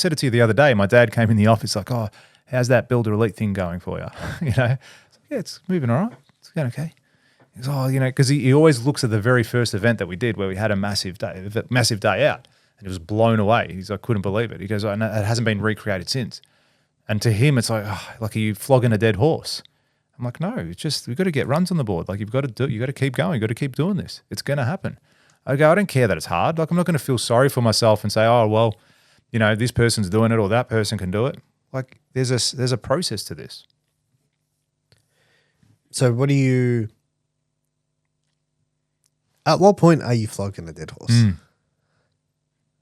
said it to you the other day. My dad came in the office like, oh, how's that Builder Elite thing going for you? You know, yeah, it's moving all right. It's going okay. He goes, oh, you know, because he always looks at the very first event that we did where we had a massive day out, and he was blown away. He's like, couldn't believe it. He goes, oh, no, it hasn't been recreated since. And to him, it's like, oh, like, are you flogging a dead horse? I'm like, no, it's just, we've got to get runs on the board. Like, you've got to keep going. You've got to keep doing this. It's going to happen. I go, I don't care that it's hard. Like, I'm not going to feel sorry for myself and say, oh, well, you know, this person's doing it or that person can do it. Like, there's a process to this. So at what point are you flogging a dead horse?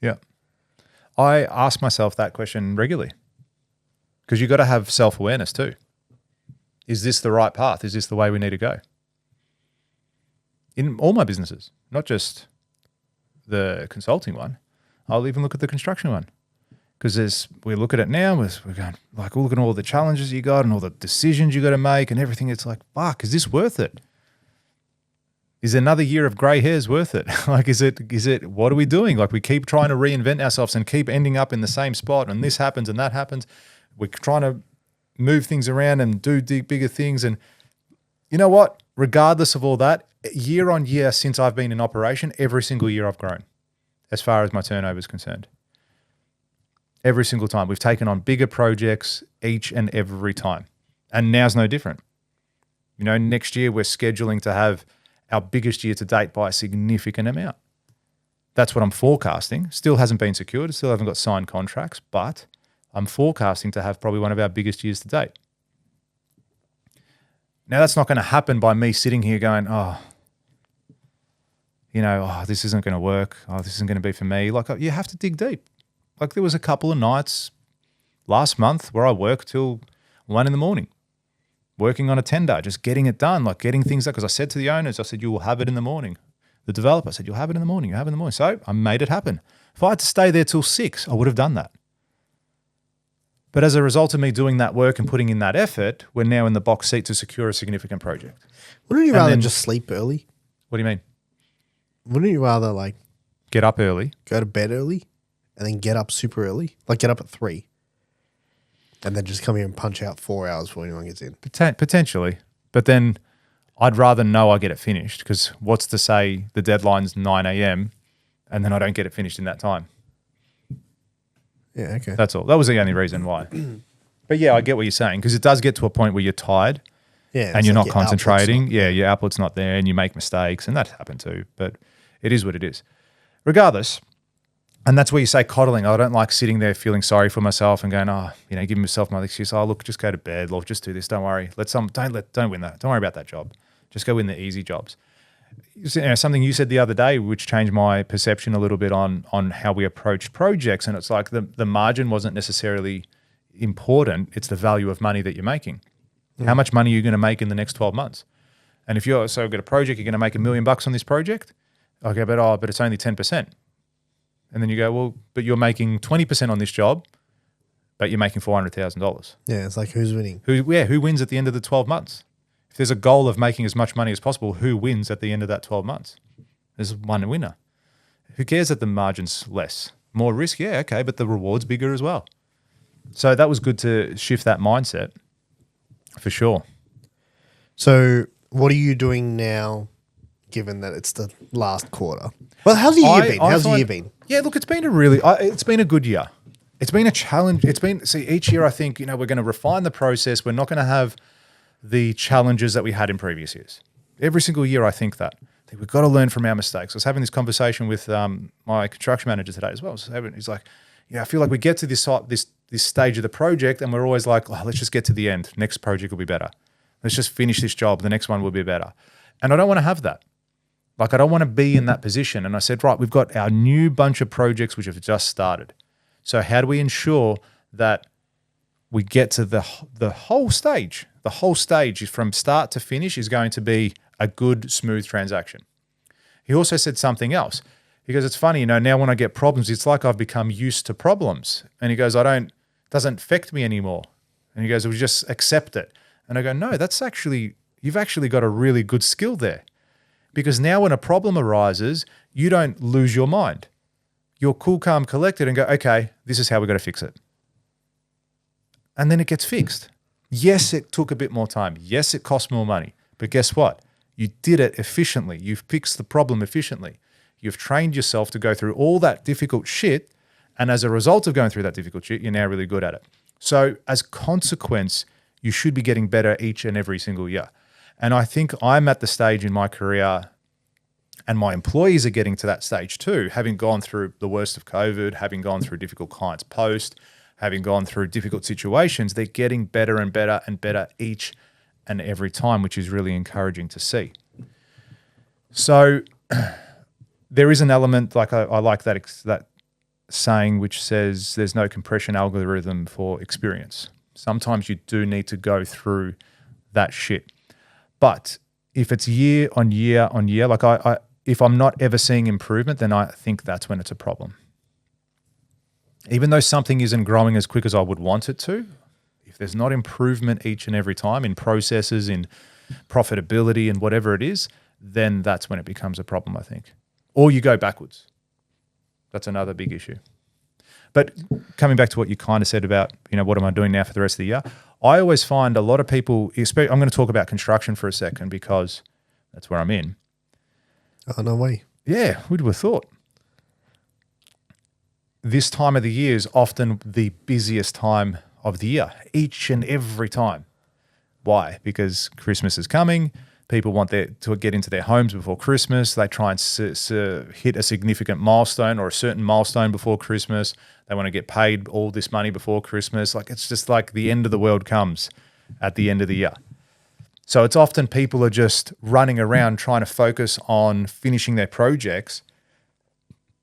Yeah. I ask myself that question regularly because you've got to have self-awareness too. Is this the right path? Is this the way we need to go? In all my businesses, not just the consulting one, I'll even look at the construction one. Because we look at it now, we're going, like, we're looking at all the challenges you got and all the decisions you got to make and everything. It's like, fuck, is this worth it? Is another year of grey hairs worth it? Like, is it, what are we doing? Like, we keep trying to reinvent ourselves and keep ending up in the same spot, and this happens and that happens. We're trying to move things around and do bigger things. And you know what? Regardless of all that, year on year since I've been in operation, every single year I've grown as far as my turnover is concerned. Every single time. We've taken on bigger projects each and every time. And now's no different. You know, next year we're scheduling to have our biggest year to date by a significant amount. That's what I'm forecasting. Still hasn't been secured. Still haven't got signed contracts, but I'm forecasting to have probably one of our biggest years to date. Now, that's not going to happen by me sitting here going, oh, you know, oh, this isn't going to work. Oh, this isn't going to be for me. Like, you have to dig deep. Like, there was a couple of nights last month where I worked till 1 a.m, working on a tender, just getting it done, like getting things done. Because I said to the owners, I said, you will have it in the morning. The developer said, you'll have it in the morning. You'll have it in the morning. So I made it happen. If I had to stay there till 6, I would have done that. But as a result of me doing that work and putting in that effort, we're now in the box seat to secure a significant project. Wouldn't you rather just sleep early? What do you mean? Wouldn't you rather like get up early, go to bed early, and then get up super early? Like get up at 3 and then just come here and punch out 4 hours before anyone gets in? Potentially. But then I'd rather know I get it finished, because what's to say the deadline's 9 a.m. and then I don't get it finished in that time? Yeah, okay. That's all. That was the only reason why. But yeah, I get what you're saying, because it does get to a point where you're tired and you're not concentrating. Your output's not there and you make mistakes, and that happened too. But it is what it is. Regardless, and that's where you say coddling. I don't like sitting there feeling sorry for myself and going, oh, you know, giving myself my excuse. Oh, look, just go to bed. Look, just do this. Don't worry. Don't win that. Don't worry about that job. Just go win the easy jobs. You know, something you said the other day, which changed my perception a little bit on how we approach projects. And it's like the margin wasn't necessarily important. It's the value of money that you're making. How much money are you going to make in the next 12 months? And if you've got a project, you're going to make $1 million on this project. Okay, but it's only 10%. And then you go, well, but you're making 20% on this job, but you're making $400,000. Yeah, it's like, who's winning? Who wins at the end of the 12 months? If there's a goal of making as much money as possible, who wins at the end of that 12 months? There's one winner. Who cares that the margin's less? More risk? Yeah, okay, but the reward's bigger as well. So that was good to shift that mindset for sure. So what are you doing now, given that it's the last quarter? Well, how's the year been? How's the year been? Yeah, look, it's been a good year. It's been a challenge. Each year I think, we're going to refine the process. We're not going to have the challenges that we had in previous years. Every single year I think we've got to learn from our mistakes. I was having this conversation with my construction manager today as well. He's like, I feel like we get to this stage of the project and we're always like, oh, let's just get to the end. Next project will be better. Let's just finish this job. The next one will be better. And I don't want to have that. Like, I don't want to be in that position. And I said, right, we've got our new bunch of projects which have just started. So how do we ensure that we get to the whole stage? The whole stage is from start to finish is going to be a good, smooth transaction. He also said something else. He goes, it's funny, now when I get problems, it's like I've become used to problems. And he goes, it doesn't affect me anymore. And he goes, we just accept it. And I go, no, you've actually got a really good skill there. Because now when a problem arises, you don't lose your mind. you're cool, calm, collected and go, okay, this is how we got to fix it. And then it gets fixed. Yes, it took a bit more time. Yes, it cost more money. But guess what? You did it efficiently. You've fixed the problem efficiently. You've trained yourself to go through all that difficult shit. And as a result of going through that difficult shit, you're now really good at it. So as consequence, you should be getting better each and every single year. And I think I'm at the stage in my career, and my employees are getting to that stage too, having gone through the worst of COVID, having gone through difficult clients post, having gone through difficult situations. They're getting better and better and better each and every time, which is really encouraging to see. So there is an element, like I like that saying, which says there's no compression algorithm for experience. Sometimes you do need to go through that shit. But if it's year on year on year, like if I'm not ever seeing improvement, then I think that's when it's a problem. Even though something isn't growing as quick as I would want it to, if there's not improvement each and every time in processes, in profitability and whatever it is, then that's when it becomes a problem, I think. Or you go backwards. That's another big issue. But coming back to what you kind of said about, what am I doing now for the rest of the year? I always find a lot of people, I'm going to talk about construction for a second because that's where I'm in. Oh, no way. Yeah, who'd have thought? This time of the year is often the busiest time of the year, each and every time. Why? Because Christmas is coming. People want to get into their homes before Christmas. They try and hit a significant milestone or a certain milestone before Christmas. They want to get paid all this money before Christmas. Like, it's just like the end of the world comes at the end of the year. So it's often people are just running around trying to focus on finishing their projects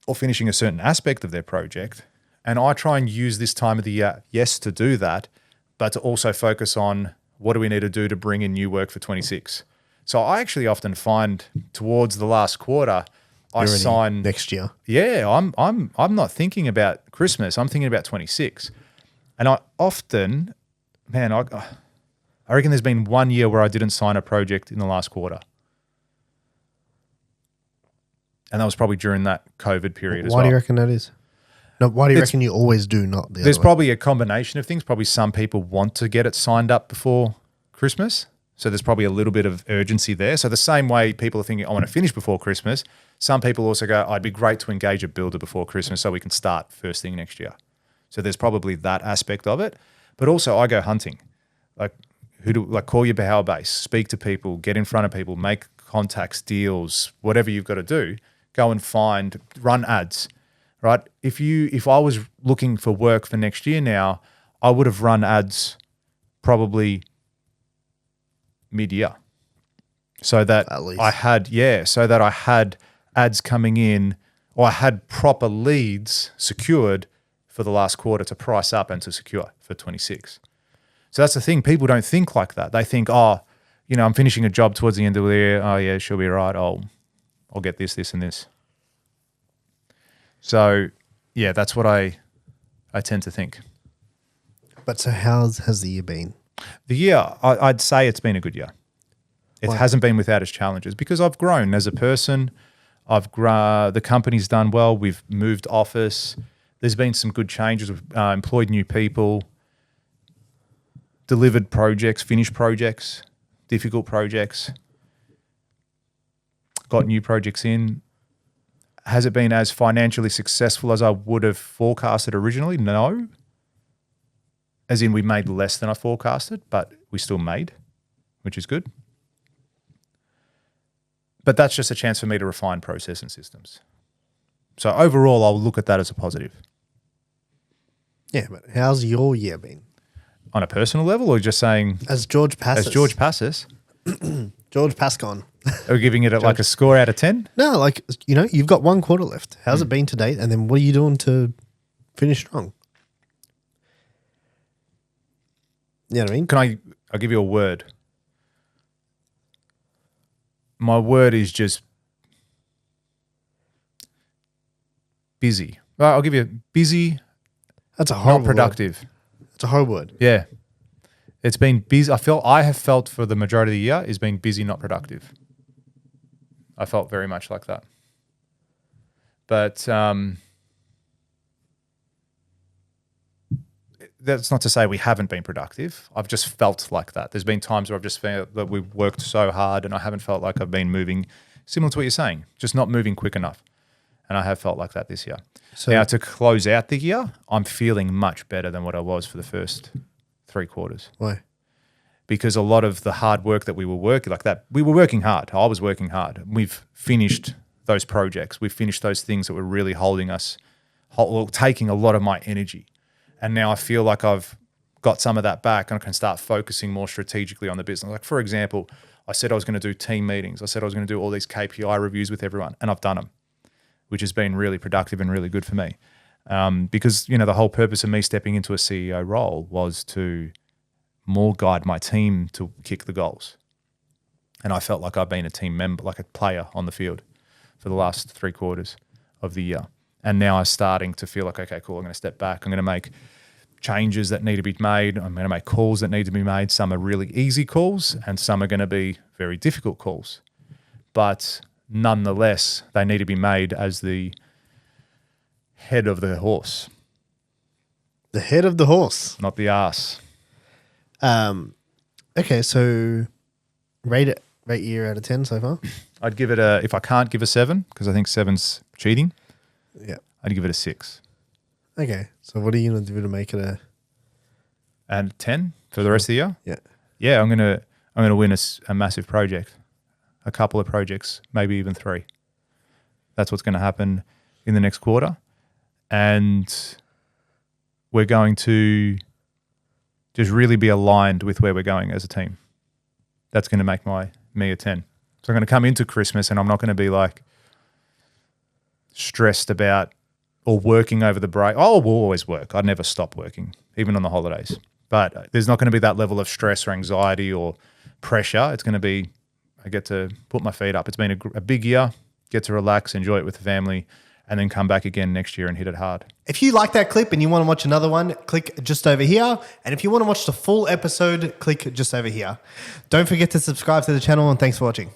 or finishing a certain aspect of their project. And I try and use this time of the year, yes, to do that, but to also focus on what do we need to do to bring in new work for 26. So I actually often find towards the last quarter, I sign next year. Yeah, I'm not thinking about Christmas. I'm thinking about 26, and I often, man, I reckon there's been 1 year where I didn't sign a project in the last quarter, and that was probably during that COVID period as well. Why do you reckon that is? No, why do you reckon you always do not the other way? There's probably a combination of things. Probably some people want to get it signed up before Christmas. So there's probably a little bit of urgency there. So the same way people are thinking, I want to finish before Christmas, some people also go, I'd be great to engage a builder before Christmas so we can start first thing next year. So there's probably that aspect of it. But also I go hunting. Like call your power base, speak to people, get in front of people, make contacts, deals, whatever you've got to do. Go and run ads, right? If I was looking for work for next year now, I would have run ads probably mid-year, so that I had ads coming in, or I had proper leads secured for the last quarter to price up and to secure for 26. So that's the thing. People don't think like that. They think, I'm finishing a job towards the end of the year. Oh yeah, she'll be right. I'll get this, and this. So yeah, that's what I tend to think. But so how has the year been? The year, I'd say it's been a good year. It hasn't been without its challenges because I've grown as a person. The company's done well. We've moved office. There's been some good changes. We've employed new people, delivered projects, finished projects, difficult projects, got new projects in. Has it been as financially successful as I would have forecasted originally? No. As in we made less than I forecasted, but we still made, which is good. But that's just a chance for me to refine process and systems. So overall, I'll look at that as a positive. Yeah, but how's your year been? On a personal level, or just saying... As George Passes. George Passes. George Pascon. Are we giving it like a score out of 10? No, you've got 1 quarter left. How's it been to date? And then what are you doing to finish strong? You know what I mean? I'll give you a word. My word is just busy. Well, I'll give you busy. That's a horrible not productive. word. It's a horrible word. Yeah. It's been busy. I have felt for the majority of the year is being busy, not productive. I felt very much like that. But that's not to say we haven't been productive. I've just felt like that. There's been times where I've just felt that we've worked so hard and I haven't felt like I've been moving, similar to what you're saying, just not moving quick enough. And I have felt like that this year. So now to close out the year, I'm feeling much better than what I was for the first 3 quarters. Why? Because a lot of the hard work that we were working, like that, we were working hard. I was working hard. We've finished those projects. We've finished those things that were really holding us, taking a lot of my energy. And now I feel like I've got some of that back and I can start focusing more strategically on the business. Like, for example, I said I was going to do team meetings. I said I was going to do all these KPI reviews with everyone, and I've done them, which has been really productive and really good for me. Because, you know, the whole purpose of me stepping into a CEO role was to more guide my team to kick the goals. And I felt like I've been a team member, like a player on the field for the last 3 quarters of the year. And now I'm starting to feel like, okay, cool, I'm going to step back. I'm going to make changes that need to be made. I'm going to make calls that need to be made. Some are really easy calls and some are going to be very difficult calls. But nonetheless, they need to be made as the head of the horse. The head of the horse. Not the ass. Okay, so rate year out of 10 so far? I'd give it if I can't give a 7, because I think 7's cheating, Yeah. I'd give it a 6. Okay, so what are you going to do to make it a... And 10 for the rest of the year? Yeah. Yeah, I'm gonna win a massive project, a couple of projects, maybe even 3. That's what's going to happen in the next quarter, and we're going to just really be aligned with where we're going as a team. That's going to make me a 10. So I'm going to come into Christmas and I'm not going to be like stressed about or working over the break. Oh, we'll always work. I'd never stop working, even on the holidays. But there's not going to be that level of stress or anxiety or pressure. It's going to be, I get to put my feet up. It's been a big year, get to relax, enjoy it with the family, and then come back again next year and hit it hard. If you like that clip and you want to watch another one, click just over here. And if you want to watch the full episode, click just over here. Don't forget to subscribe to the channel, and thanks for watching.